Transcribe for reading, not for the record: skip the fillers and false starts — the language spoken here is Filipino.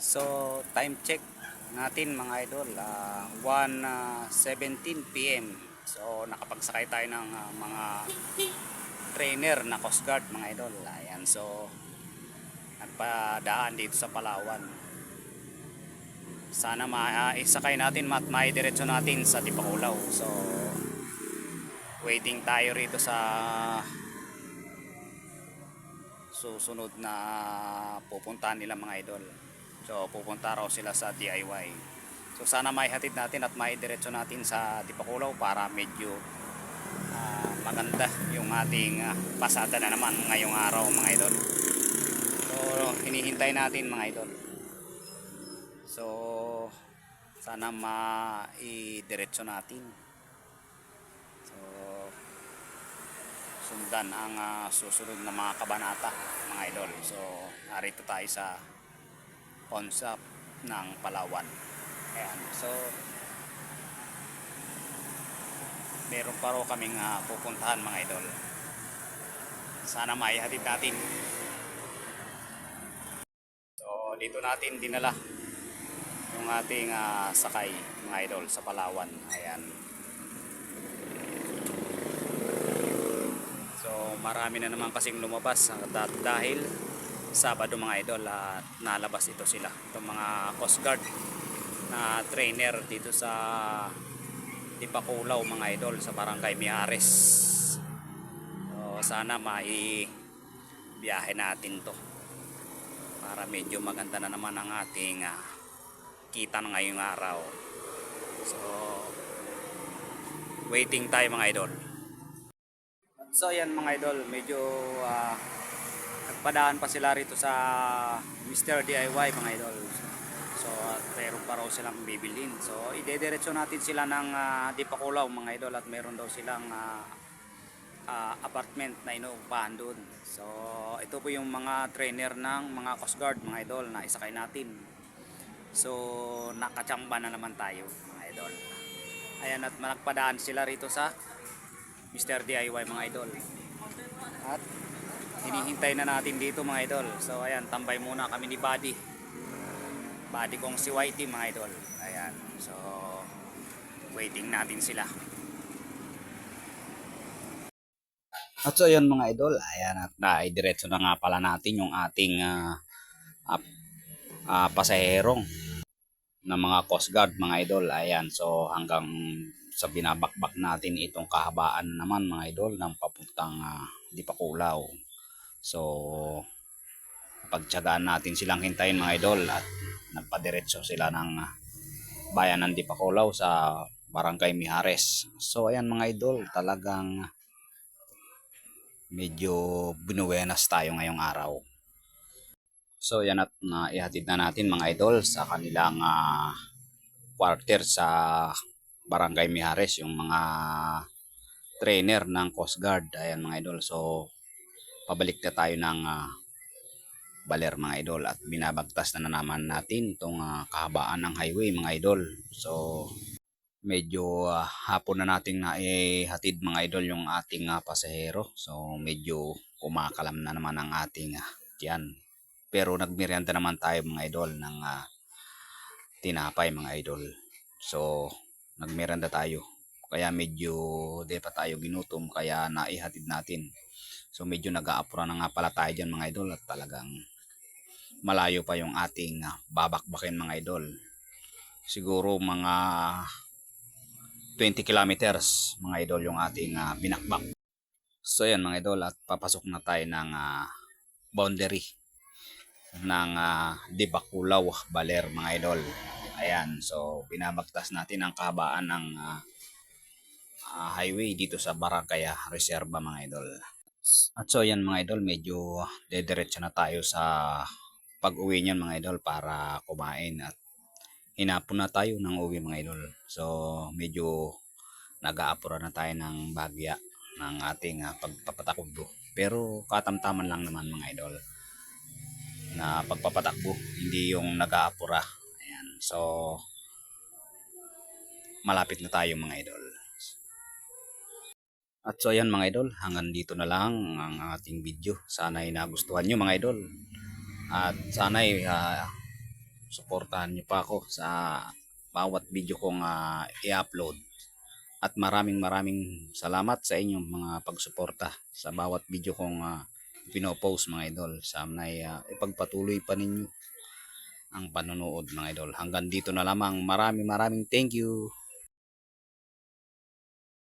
So, time check natin mga idol, 1:17 PM. So, nakapagsakay tayo ng mga trainer na Coast Guard mga idol. Ayan, so nagpadaan dito sa Palawan. Sana maisakay natin at maidiretso natin sa Tipakulaw. So, waiting tayo rito sa susunod na pupuntahan nila mga idol. So pupunta raw sila sa DIY. So sana maihatid natin at maidiretso natin sa Tipakulaw para medyo maganda yung ating pasada na naman ngayong araw mga idol. So hinihintay natin mga idol. So sana maidiretso natin. So sundan ang susunod na mga kabanata mga idol. So narito tayo sa Ponsap ng Palawan. Ayan. So meron pa raw kaming pupuntahan mga idol. Sana maihatid natin. So dito natin dinala yung ating sakay mga idol sa Palawan. Ayan. So marami na naman kasing lumabas dahil Sabado mga idol at nalabas ito sila. Itong mga Coast Guard na trainer dito sa Tipakulaw mga idol sa Barangay Mijares. So sana biyahe natin to para medyo maganda na naman ang ating kita na ngayong araw. So waiting tayo mga idol. So ayan mga idol, medyo nagpadaan pa sila rito sa Mr. DIY mga idol. So meron pa raw silang bibilin. So idediretso natin sila ng Tipakulaw mga idol at meron daw silang apartment na inuupahan doon. So ito po yung mga trainer ng mga Coast Guard mga idol na isakay natin. So nakachamba na naman tayo mga idol. Ayan, at nagpadaan sila rito sa Mr. DIY mga idol. At hinihintay na natin dito mga idol. So ayan, tambay muna kami ni Buddy kong si Whitey mga idol. Ayan, so waiting natin sila. At so ayan mga idol, ayan, at naidiretso na nga pala natin yung ating pasaherong na mga Coast Guard mga idol. Ayan, so hanggang sa binabakbak natin itong kahabaan naman mga idol ng papuntang Tipakulaw. So pagtiyagaan natin silang hintayin mga idol at nagpadiretso sila ng bayan ng Tipakulaw sa Barangay Mijares. So ayan mga idol, talagang medyo binuwenas tayo ngayong araw. So yan, at ihatid na natin mga idol sa kanilang quarter sa Barangay Mijares yung mga trainer ng Coast Guard. Ayan mga idol, so pabalik na tayo ng Baler mga idol at binabagtas na naman natin itong kahabaan ng highway mga idol. So medyo hapon na nating naihatid mga idol yung ating pasahero. So medyo kumakalam na naman ang ating tiyan. Pero nagmerienda naman tayo mga idol ng tinapay mga idol. So nagmerienda tayo. Kaya medyo di pa tayo ginutom kaya naihatid natin. So medyo nag-aapura na nga pala tayo dyan mga idol at talagang malayo pa yung ating babakbakin mga idol. Siguro mga 20 kilometers mga idol yung ating binakbak. So yan mga idol, at papasok na tayo ng boundary ng Tipakulaw, Baler mga idol. Ayan, so binabagtas natin ang kahabaan ng highway dito sa Barangay Reserva mga idol. At so yan mga idol, medyo dediretso na tayo sa pag-uwi niyan mga idol para kumain at hinapon na tayo ng uwi mga idol. So medyo nag-aapura na tayo ng bagya ng ating pagpapatakbo. Pero katamtaman lang naman mga idol na pagpapatakbo, hindi yung nag-aapura. Ayan, so malapit na tayo mga idol. At so ayan mga idol, hanggang dito na lang ang ating video. Sana ay nagustuhan nyo mga idol. At sana ay suportahan niyo pa ako sa bawat video kong i-upload. At maraming salamat sa inyong mga pagsuporta sa bawat video kong pinopost mga idol. Sana ipagpatuloy pa ninyo ang panonood mga idol. Hanggang dito na lamang. Maraming thank you.